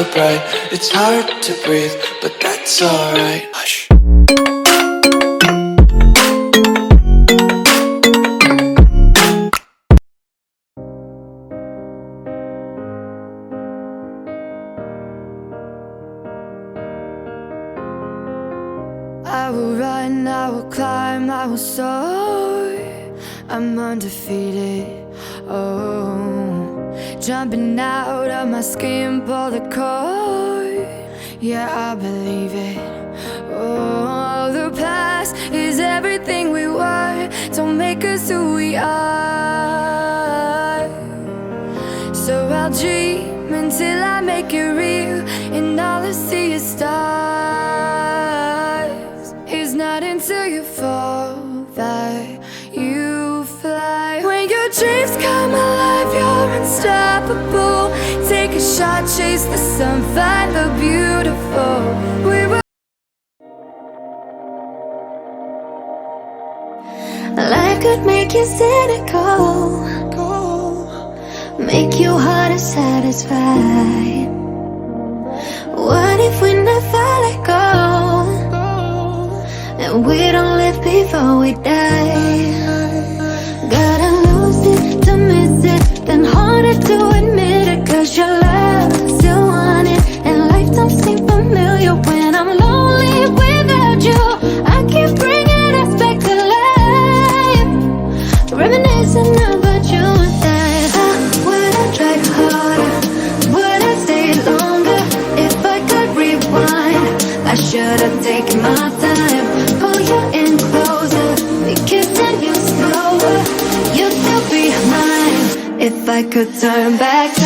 bright. It's hard to breathe, but that's alright. Hush. I will run, I will climb, I will soar. I'm undefeated, oh. Jumping out of my skin, pull the cord. Yeah, I believe it. Oh, the past is everything we were. Don't make us who we are. So I'll dream until I make it real, and all I see is stars. It's not until you fall that you fly. When your dreams come alive, you're unstoppable. Take a shot, chase the sun, find the beautiful. We will. Life could make you cynical, make you hard to satisfy. What if we never let go, and we don't live before we die? Gotta lose it to miss it, then harder to admit it, 'cause your love still want it, and life don't seem familiar when I'm lonely without you. I keep bringing us back to life, reminiscing about you and that. I would have tried harder, would have stayed longer. If I could rewind, I should have taken my time. Pull you in closer, be kissing you slower. You'd still be mine if I could turn back time.